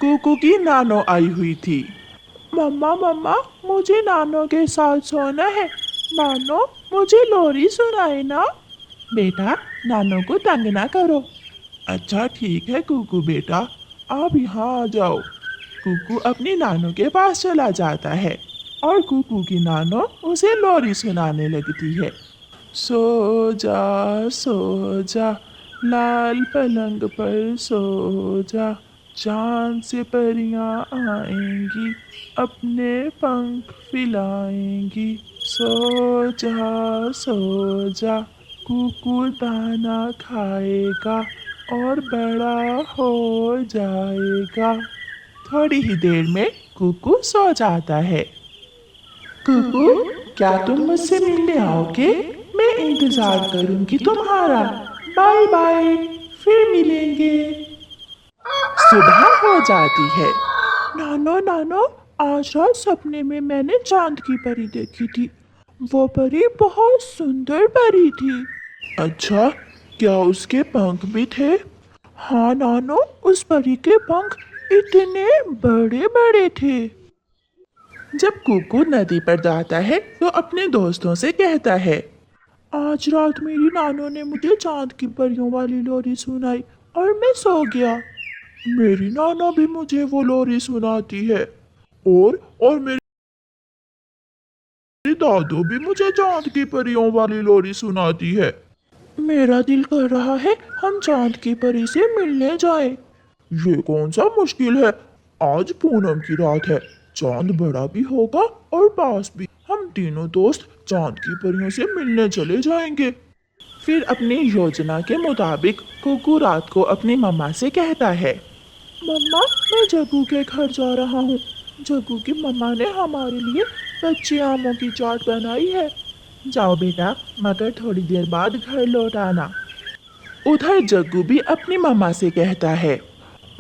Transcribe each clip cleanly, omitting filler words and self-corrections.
कुकू की नानो आई हुई थी। मम्मा मम्मा, मुझे नानो के साथ सोना है। नानो, मुझे लोरी सुनाए ना। बेटा, नानो को तंग ना करो। अच्छा ठीक है कुकू बेटा, आप यहाँ आ जाओ। कुकू अपनी नानो के पास चला जाता है और कुकू की नानो उसे लोरी सुनाने लगती है। सो जा, लाल पलंग पर सो जा, चांद से परियां आएंगी, अपने पंख फैलाएंगी। सो जा, कुकू दाना खाएगा और बड़ा हो जाएगा। थोड़ी ही देर में कुकू सो जाता है। कुकू, क्या तुम मुझसे मिलने आओगे? मैं इंतजार करूंगी तुम्हारा। बाय बाय, फिर मिलेंगे। सुबह हो जाती है। नानो नानो, आज रात सपने में मैंने चांद की परी देखी थी। वो परी बहुत सुंदर परी थी। अच्छा, क्या उसके पंख भी थे? हाँ नानो, उस परी के पंख इतने बड़े बड़े थे। जब कुकू नदी पर जाता है तो अपने दोस्तों से कहता है, आज रात मेरी नानो ने मुझे चांद की परियों वाली लोरी सुनाई और मैं सो गया। मेरी नाना भी मुझे वो लोरी सुनाती है और मेरी दादू भी मुझे चांद की परियों वाली लोरी सुनाती है। मेरा दिल कर रहा है हम चांद की परी से मिलने जाएं। ये कौन सा मुश्किल है, आज पूनम की रात है, चांद बड़ा भी होगा और पास भी। हम तीनों दोस्त चांद की परियों से मिलने चले जाएंगे। फिर अपनी योजना के मुताबिक कुकू रात को अपनी मम्मा से कहता है, मम्मा, मैं जग्गू के घर जा रहा हूँ। जग्गू की मम्मा ने हमारे लिए कच्चे आमों की चाट बनाई है। जाओ बेटा, मगर थोड़ी देर बाद घर लौट आना। उधर जग्गू भी अपनी मम्मा से कहता है,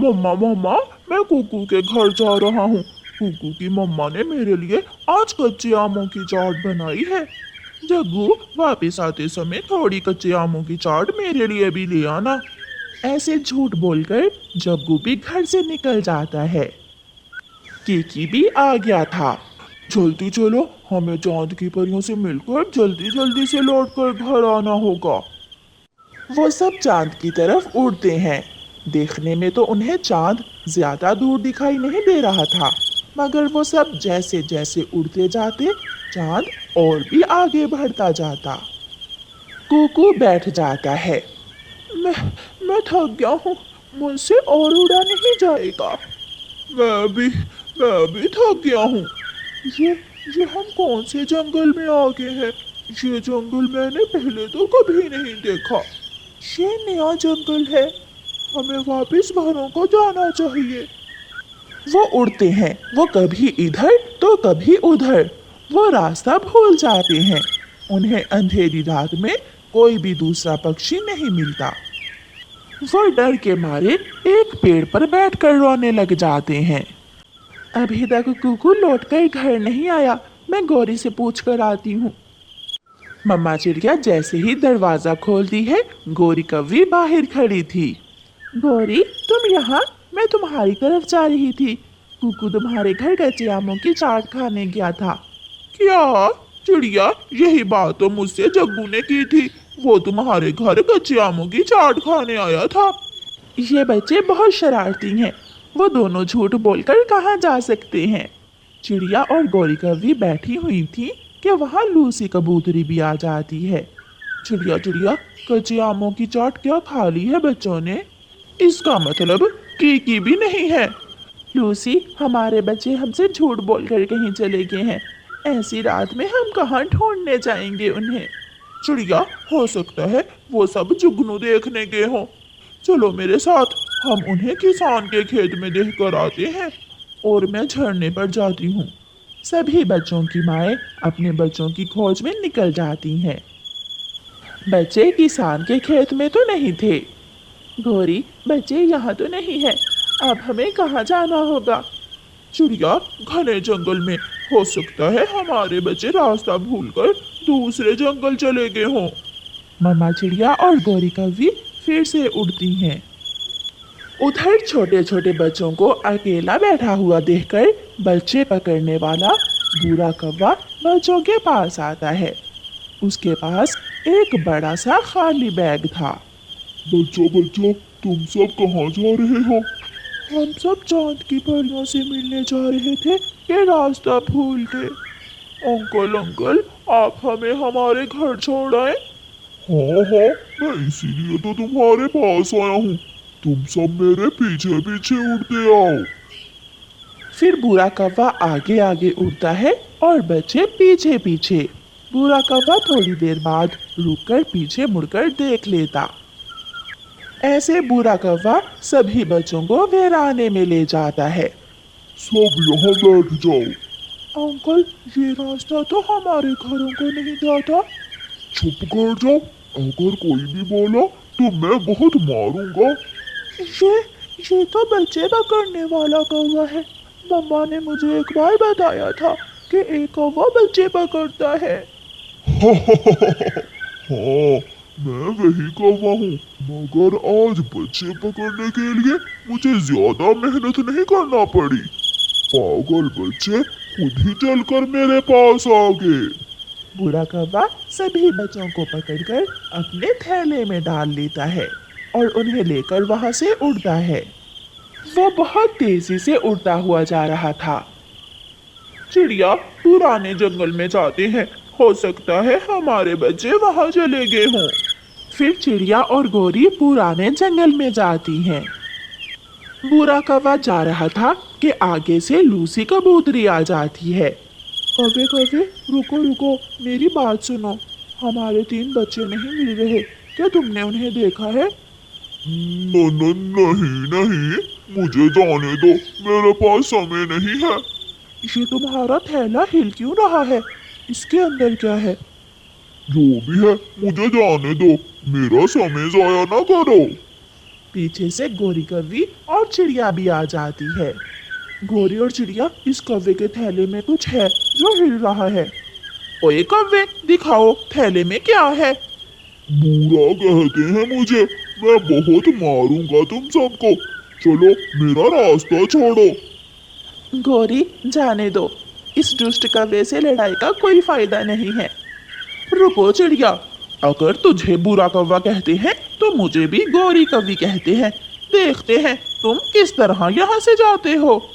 मम्मा मम्मा, मैं कुकू के घर जा रहा हूँ। कुकू की मम्मा ने मेरे लिए आज कच्चे आमों की चाट बनाई है। जग्गू, वापस आते समय थोड़ी कच्चे आमों की चाट मेरे लिए भी ले आना। ऐसे झूठ बोलकर जग्गू भी घर से निकल जाता है। कीकी भी आ गया था। जल्दी चलो, हमें चांद की परियों से मिलकर जल्दी जल्दी से लौटकर घर आना होगा। वो सब चांद की तरफ उड़ते हैं। देखने में तो उन्हें चांद ज्यादा दूर दिखाई नहीं दे रहा था, मगर वो सब जैसे जैसे उड़ते जाते चांद और भी आगे बढ़ता जाता। कुकू बैठ जाता है। मैं थक गया हूँ, मुझसे और उड़ा नहीं जाएगा। मैं भी थक गया हूँ। ये हम कौन से जंगल में आ गए हैं? ये जंगल मैंने पहले तो कभी नहीं देखा। ये नया जंगल है, हमें वापस घरों को जाना चाहिए। वो उड़ते हैं, वो कभी इधर तो कभी उधर। वो रास्ता भूल जाते हैं। उन्हें अंधेरी रात में कोई भी दूसरा पक्षी नहीं मिलता। वो डर के मारे एक पेड़ पर बैठकर रोने लग जाते हैं। अभी तक कुकू लौटकर घर नहीं आया, मैं गौरी से पूछ कर आती हूँ। मम्मा चिड़िया जैसे ही दरवाजा खोलती है, गौरी कव्वी बाहर खड़ी थी। गौरी, तुम यहाँ? मैं तुम्हारी तरफ जा रही थी। कुकू तुम्हारे घर कच्चे आमों की चाट खाने गया था। क्या चिड़िया, यही बात तो मुझसे जग्गू ने की थी। वो तुम्हारे घर कच्चे आमों की चाट खाने आया था। ये बच्चे बहुत शरारती हैं, वो दोनों झूठ बोलकर कहाँ जा सकते हैं। चिड़िया और गौरी कव्वी बैठी हुई थी कि वहाँ लूसी कबूतरी भी आ जाती है। चिड़िया चिड़िया, कच्चे आमों की चाट क्या खा ली है बच्चों ने? इसका मतलब कीकी भी नहीं है। लूसी, हमारे बच्चे हमसे झूठ बोलकर कहीं चले गए हैं। ऐसी रात में हम कहाँ ढूंढने जाएंगे उन्हें? चिड़िया, हो सकता है वो सब जुगनू देखने गए हों। चलो मेरे साथ, हम उन्हें किसान के खेत में देख कर आते हैं। और मैं झरने पर जाती हूँ। सभी बच्चों की माएँ अपने बच्चों की खोज में निकल जाती हैं। बच्चे किसान के खेत में तो नहीं थे। गौरी, बच्चे यहाँ तो नहीं है, अब हमें कहाँ जाना होगा? चिड़िया, घने जंगल में, हो सकता है हमारे बच्चे रास्ता भूलकर दूसरे जंगल चले गए हों। मम्मा चिड़िया और गौरी कव्वी फिर से उड़ती हैं। उधर छोटे छोटे बच्चों को अकेला बैठा हुआ देखकर बच्चे पकड़ने वाला बूढ़ा कौवा बच्चों के पास आता है। उसके पास एक बड़ा सा खाली बैग था। बच्चों बच्चों, तुम सब कहाँ जा रहे हो? हम सब चांद की परियों से मिलने जा रहे थे, ये रास्ता भूल गए। अंकल अंकल, आप हमें हमारे घर छोड़ आए। हाँ हाँ, मैं इसीलिए तो तुम्हारे पास आया हूँ। तुम सब मेरे पीछे पीछे उड़ते आओ। फिर बूढ़ा कौवा आगे आगे उड़ता है और बच्चे पीछे पीछे। बूढ़ा कौवा थोड़ी देर बाद रुककर पीछे मुड़कर देख लेता। ऐसे बूढ़ा कौवा सभी बच्चों को वीराने में ले जाता है। सब यहाँ बैठ जाओ। अंकल, ये रास्ता तो हमारे घरों को नहीं जाता। चुप कर जाओ। अगर कोई भी बोला तो मैं बहुत मारूंगा। ये तो बच्चे पकड़ने वाला कौवा है। मम्मा ने मुझे एक बार बताया था कि एक कौवा बच्चे पकड़ता है। हाँ, मैं वही कौवा हूँ, मगर आज बच्चे पकड़ने के लिए मुझे ज्यादा मेहनत नहीं करना पड़ी। पागल बच्चे खुद ही चलकर मेरे पास आ गए। बूढ़ा कौवा सभी बच्चों को पकड़कर अपने थैले में डाल लेता है और उन्हें लेकर वहां से उड़ता है। वो बहुत तेजी से उड़ता हुआ जा रहा था। चिड़िया पुराने जंगल में जाते हैं, हो सकता है हमारे बच्चे वहां चले गए हों। फिर चिड़िया और गोरी पुराने जंगल में जाती हैं। बूढ़ा कौवा जा रहा था कि आगे से लूसी कबूतरी आ जाती है। कौवे कौवे, रुको रुको, मेरी बात सुनो। हमारे 3 बच्चे नहीं मिल रहे, क्या तुमने उन्हें देखा है? नहीं, मुझे जाने दो, मेरे पास समय नहीं है। ये तुम्हारा थैला हिल क्यों रहा है? इसके अंदर क्या है? जो भी है मुझे जाने दो, मेरा समय जाया ना करो। पीछे से गोरी कौवी और चिड़िया भी आ जाती है। गोरी और चिड़िया, इस कौवे के थैले में कुछ है जो हिल रहा है। ओए कौवे, दिखाओ थैले में क्या है? बुरा कहते हैं मुझे, मैं बहुत मारूंगा तुम सबको। चलो मेरा रास्ता छोड़ो। गोरी, जाने दो, इस दुष्ट कौवे से लड़ाई का कोई फायदा नहीं है। रुको चिड़िया, अगर तुझे बुरा कौवा कहते हैं तो मुझे भी गोरी कौवी कहते हैं। देखते हैं तुम किस तरह यहाँ से जाते हो।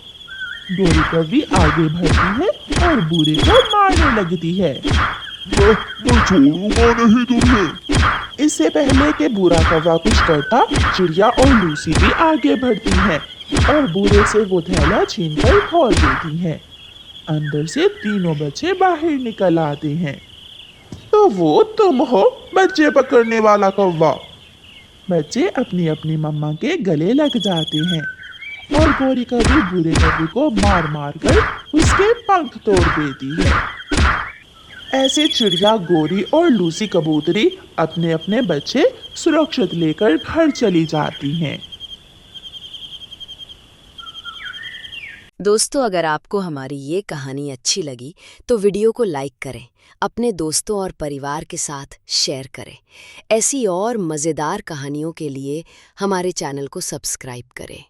गोरी कौवी आगे बढ़ती है और बूढ़े को मारने लगती है। मैं छोड़ूंगा नहीं तुम्हें। इससे पहले कि बूढ़ा कौवा कुछ करता, चिड़िया और लूसी भी आगे बढ़ती हैं और बूढ़े से वो थैला छीनकर खोल देती हैं। अंदर से तीनों बच्चे बाहर निकल आते हैं। तो वो तुम हो, बच्चे पकड़ने वाला कौवा। बच्चे अपनी अपनी मम्मा के गले लग जाते हैं और गोरी कौवी बूढ़े कौवे को मार मार कर उसके पंख तोड़ देती है। ऐसे चिड़िया, गोरी और लूसी कबूतरी अपने अपने बच्चे सुरक्षित लेकर घर चली जाती हैं। दोस्तों, अगर आपको हमारी ये कहानी अच्छी लगी तो वीडियो को लाइक करें, अपने दोस्तों और परिवार के साथ शेयर करें। ऐसी और मज़ेदार कहानियों के लिए हमारे चैनल को सब्सक्राइब करें।